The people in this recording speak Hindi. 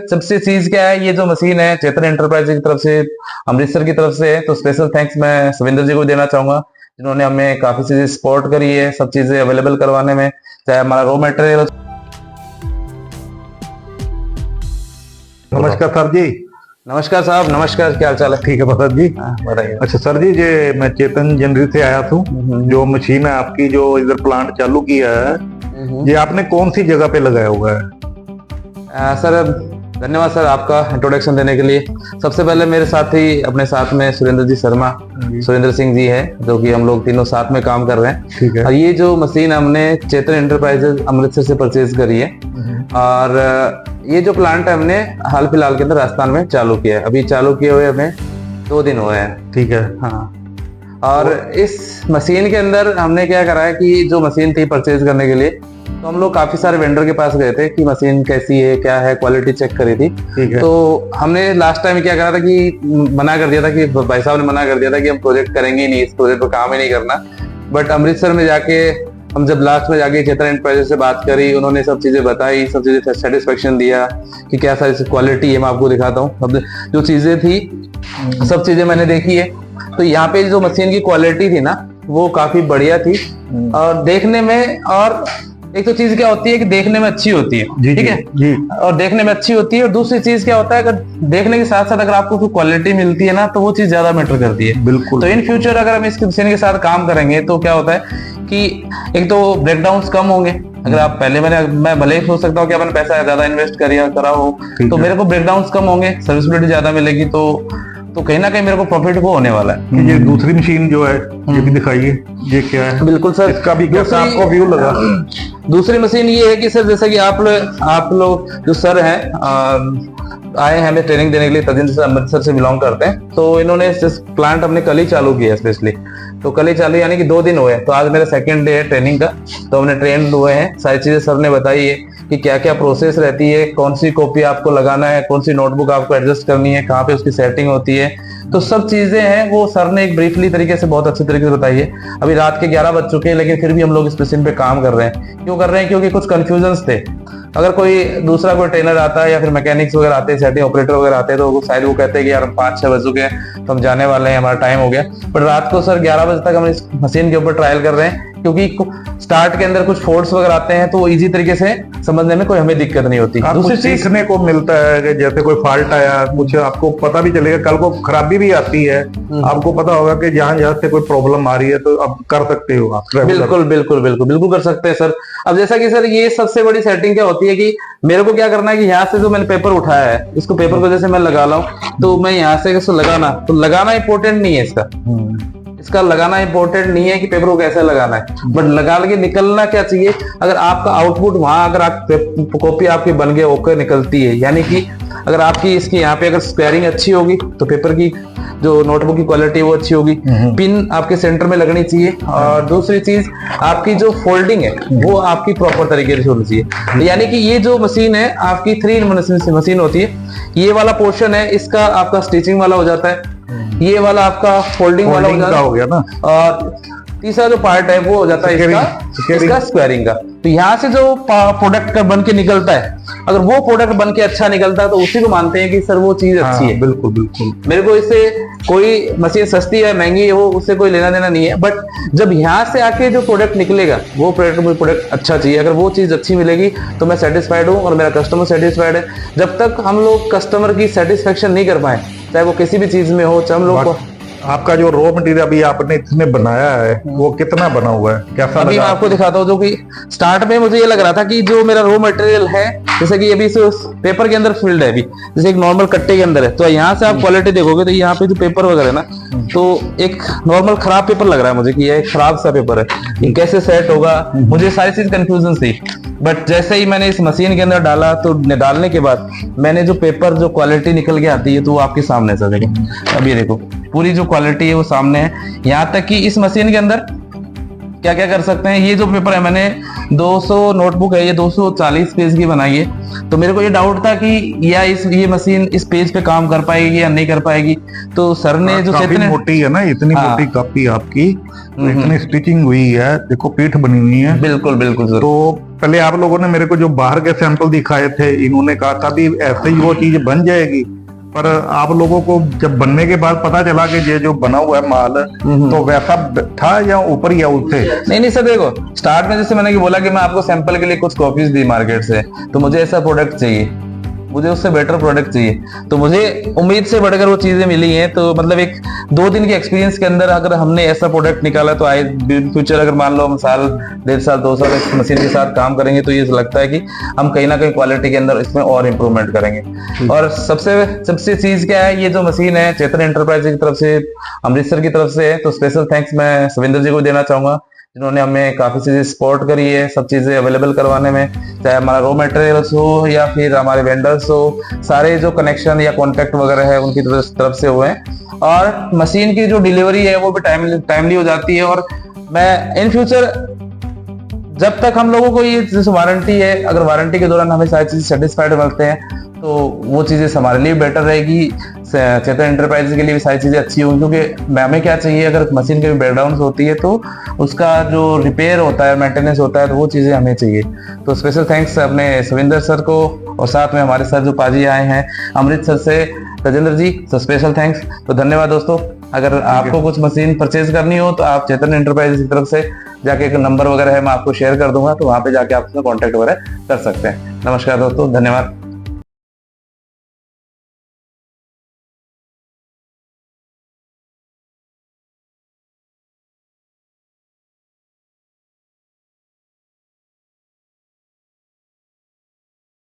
सबसे चीज क्या है, ये जो मशीन है चेतन एंटरप्राइज की तरफ से, अमृतसर की तरफ से है, तो स्पेशल थैंक्स मैं सविंदर जी को देना चाहूंगा, जिन्होंने हमें काफी चीजें सपोर्ट करी है, सब चीजें अवेलेबल करवाने में, चाहे हमारा रॉ मटेरियल। नमस्कार सर जी। नमस्कार साहब, नमस्कार, क्या हाल चाल है? ठीक है प्रसाद जी। बताइए। अच्छा सर जी, ये मैं चेतन जनरी से आया हूँ। जो मशीन है आपकी, जो इधर प्लांट चालू किया है, ये आपने कौन सी जगह पे लगाया हुआ है? सर धन्यवाद सर आपका इंट्रोडक्शन देने के लिए। सबसे पहले मेरे साथ ही अपने साथ में सुरेंद्र जी शर्मा, सुरेंद्र सिंह जी है, जो कि हम लोग तीनों साथ में काम कर रहे हैं। ठीक है। और ये जो मशीन हमने चेतन एंटरप्राइजेज अमृतसर से परचेज करी है, और ये जो प्लांट है हमने हाल फिलहाल के अंदर राजस्थान में चालू किया है। अभी चालू किए हुए हमें 2 दिन हुए हैं। ठीक है। हाँ, और इस मशीन के अंदर हमने क्या करा है कि जो मशीन थी परचेज करने के लिए, तो हम लोग काफी सारे वेंडर के पास गए थे कि मशीन कैसी है, क्या है, क्वालिटी चेक करी थी। ठीक है। तो हमने लास्ट टाइम क्या करा था कि मना कर दिया था, कि भाई साहब ने मना कर दिया था कि हम प्रोजेक्ट करेंगे ही नहीं, इस प्रोजेक्ट पर काम ही नहीं करना। बट अमृतसर में जाके हम जब लास्ट में जाके चेतन एंटरप्राइजेस से बात करी, उन्होंने सब चीजें बताई, सब चीजें सेटिस्फेक्शन दिया कि क्या सारी क्वालिटी है। मैं आपको दिखाता हूँ। अब जो चीजें थी सब चीजें मैंने देखी है। तो यहाँ पे जो मशीन की क्वालिटी थी ना, वो काफी बढ़िया थी, और देखने में, और एक तो चीज क्या होती है कि देखने में अच्छी होती है, ठीक है जी। और देखने में अच्छी होती है, और दूसरी चीज क्या होता है, अगर देखने के साथ साथ अगर आपको कोई क्वालिटी मिलती है ना, तो वो चीज ज्यादा मैटर करती है। बिल्कुल। तो इन फ्यूचर अगर हम इस मशीन के साथ काम करेंगे तो क्या होता है कि एक तो ब्रेकडाउन कम होंगे। अगर आप पहले मैं भले ही सोच सकता हूँ कि मैंने पैसा ज्यादा इन्वेस्ट करा हो, तो मेरे को ब्रेकडाउन कम होंगे, सर्विसिबिलिटी ज्यादा मिलेगी, तो कहीं ना कहीं मेरे को प्रॉफिट वो होने वाला है। ये दूसरी मशीन जो है, ये भी दिखाइए, ये क्या है? बिल्कुल सर, इसका भी कैसा आपको व्यू लगा? दूसरी मशीन ये है कि सर, जैसा कि आप लोग जो सर हैं आए हैं हमें ट्रेनिंग देने के लिए, तजिंदर से अमृतसर से बिलोंग करते हैं। तो इन्होंने प्लांट हमने कल ही चालू किया स्पेशली, तो कल ही चालू यानी कि 2 दिन हुए। तो आज मेरा 2nd डे है ट्रेनिंग का। तो हमने ट्रेन हुए हैं, सारी चीजें सर ने बताई है कि क्या क्या प्रोसेस रहती है, कौन सी कॉपी आपको लगाना है, कौन सी नोटबुक आपको एडजस्ट करनी है, कहाँ पे उसकी सेटिंग होती है। तो सब चीजें हैं वो सर ने एक ब्रीफली तरीके से, बहुत अच्छे तरीके से बताई है। अभी रात के 11 बज चुके हैं, लेकिन फिर भी हम लोग इस मशीन पे काम कर रहे हैं। क्यों कर रहे हैं? क्योंकि कुछ कंफ्यूजन्स थे। अगर कोई दूसरा कोई ट्रेनर आता है या फिर मैकेनिक्स वगैरह आते हैं, सेटिंग ऑपरेटर वगैरह आते हैं, तो शायद वो कहते हैं कि यार 5-6 बज चुके हैं, तो हम जाने वाले हैं, हमारा टाइम हो गया। पर रात को सर 11 बजे तक हम इस मशीन के ऊपर ट्रायल कर रहे हैं, क्योंकि स्टार्ट के अंदर कुछ फॉल्ट्स वगैरह आते हैं, तो वो इजी तरीके से समझने में कोई हमें दिक्कत नहीं होती। दूसरी सीखने को मिलता है कि जैसे कोई फॉल्ट आया, कुछ आपको पता भी चलेगा, कल को खराबी भी आती है, आपको पता होगा कि जहां से कोई प्रॉब्लम आ रही है, तो आप कर सकते हो। आप बिल्कुल बिल्कुल बिल्कुल बिल्कुल कर सकते हैं सर। अब जैसा कि सर, ये सबसे बड़ी सेटिंग क्या होती है कि मेरे को क्या करना है कि यहाँ से जो मैंने पेपर उठाया है, इसको पेपर को जैसे मैं लगा लाऊं, तो मैं यहाँ से इसको लगाना इंपॉर्टेंट नहीं है। इसका लगाना इंपॉर्टेंट नहीं है कि पेपर को कैसे लगाना है, बट लगा के निकलना क्या चाहिए। अगर आपका आउटपुट वहां, अगर आप कॉपी आपकी बन गया ओके निकलती है, यानी कि अगर आपकी इसकी यहाँ पे अगर स्क्वायरिंग अच्छी होगी, तो पेपर की जो नोटबुक की क्वालिटी है वो अच्छी होगी, पिन आपके सेंटर में लगनी चाहिए, और दूसरी चीज आपकी जो फोल्डिंग है वो आपकी प्रॉपर तरीके से होनी चाहिए। यानी कि ये जो मशीन है आपकी 3 मशीन होती है। ये वाला पोर्शन है इसका आपका स्टिचिंग वाला हो जाता है, ये वाला आपका फोल्डिंग वाला हो गया ना, और तीसरा जो पार्ट है वो हो जाता है इसका स्क्वायरिंग का। तो यहाँ से जो प्रोडक्ट का बन के निकलता है, अगर वो प्रोडक्ट बन के अच्छा निकलता है, तो उसी को मानते हैं कि सर वो चीज अच्छी है। बिल्कुल बिल्कुल। मेरे को इससे कोई मशीन सस्ती है महंगी है वो उससे कोई लेना देना नहीं है, बट जब यहाँ से आके जो प्रोडक्ट निकलेगा वो प्रोडक्ट अच्छा चाहिए। अगर वो चीज अच्छी मिलेगी तो मैं सेटिस्फाइड हूँ और मेरा कस्टमर सेटिस्फाइड है। जब तक हम लोग कस्टमर की सेटिस्फेक्शन नहीं कर पाए, चाहे वो किसी भी चीज में हो, चाहे हम लोग आपका जो रॉ मटेरियल अभी आपने इसमें बनाया है, वो कितना बना हुआ है, कैसा अभी लगा? मैं आपको दिखाता हूँ। जो कि स्टार्ट में मुझे ये लग रहा था कि जो मेरा रॉ मटेरियल है, जैसे कि अभी पेपर के अंदर फील्ड है, अभी जैसे एक नॉर्मल कट्टे के अंदर है, तो यहाँ से आप क्वालिटी देखोगे तो यहाँ पे जो पेपर वगैरह है ना, तो एक नॉर्मल खराब पेपर लग रहा है मुझे कि यह खराब सा पेपर है, ये कैसे सेट होगा, मुझे सारी चीज कंफ्यूजन थी। बट जैसे ही मैंने इस मशीन के अंदर डाला, तो डालने के बाद मैंने जो पेपर जो क्वालिटी निकल के आती है, तो वो आपके सामने से देखो। अब ये देखो पूरी जो क्वालिटी है वो सामने है। यहाँ तक कि इस मशीन के अंदर क्या क्या कर सकते हैं, ये जो पेपर है मैंने 200 नोटबुक है, ये 240 पेज की बनाई है। तो मेरे को ये डाउट था कि ये मशीन इस पेज पे काम कर पाएगी या नहीं कर पाएगी। तो सर ने जो काफी मोटी है ना, इतनी मोटी कॉपी आपकी, तो इतनी स्टिचिंग हुई है, देखो पीठ बनी हुई है। बिल्कुल बिल्कुल। तो पहले आप लोगों ने मेरे को जो बाहर के सैंपल दिखाए थे, इन्होंने कहा था भी ऐसे ही वो चीज बन जाएगी, पर आप लोगों को जब बनने के बाद पता चला कि ये जो बना हुआ है माल तो वैसा था या ऊपर या उससे? नहीं सर, देखो स्टार्ट में जैसे मैंने बोला कि मैं आपको सैंपल के लिए कुछ कॉपीज दी मार्केट से, तो मुझे ऐसा प्रोडक्ट चाहिए, मुझे उससे बेटर प्रोडक्ट चाहिए, तो मुझे उम्मीद से बढ़कर वो चीजें मिली हैं। तो मतलब एक 2 दिन के एक्सपीरियंस के अंदर अगर हमने ऐसा प्रोडक्ट निकाला तो आए फ्यूचर अगर मान लो हम साल 1.5 साल 2 साल इस मशीन के साथ काम करेंगे तो ये लगता है कि हम कहीं ना कहीं क्वालिटी के अंदर इसमें और इम्प्रूवमेंट करेंगे। और सबसे चीज क्या है, ये जो मशीन है चेतन एंटरप्राइज की तरफ से, अमृतसर की तरफ से है, तो स्पेशल थैंक्स मैं सविंदर जी को देना चाहूंगा, जिन्होंने हमें काफी चीजें सपोर्ट करी है, सब चीजें अवेलेबल करवाने में, चाहे हमारा रॉ मटेरियल्स हो या फिर हमारे वेंडर्स हो, सारे जो कनेक्शन या कॉन्टेक्ट वगैरह है उनकी तरफ से हुए हैं। और मशीन की जो डिलीवरी है वो भी टाइमली हो जाती है। और मैं इन फ्यूचर जब तक हम लोगों को ये जैसे वारंटी है, अगर वारंटी के दौरान हमें सारी चीजें सेटिस्फाइड मिलते हैं तो वो चीजें हमारे लिए बेटर रहेगी, चेतन एंटरप्राइज के लिए भी सारी चीजें अच्छी होंगी। क्योंकि हमें क्या चाहिए, अगर मशीन के भी ब्रेकडाउन होती है तो उसका जो रिपेयर होता है, मेंटेनेंस होता है, तो वो चीजें हमें चाहिए। तो स्पेशल थैंक्स अपने सविंदर सर को, और साथ में हमारे सर जो पाजी आए हैं अमृतसर से, राजेंद्र जी, तो स्पेशल थैंक्स। तो धन्यवाद दोस्तों। अगर आपको कुछ मशीन परचेज करनी हो तो आप चेतन एंटरप्राइज की तरफ से जाके एक नंबर वगैरह है मैं आपको शेयर कर दूंगा, तो वहां पे जाके आप कॉन्टेक्ट वगैरह कर सकते हैं। नमस्कार दोस्तों, धन्यवाद।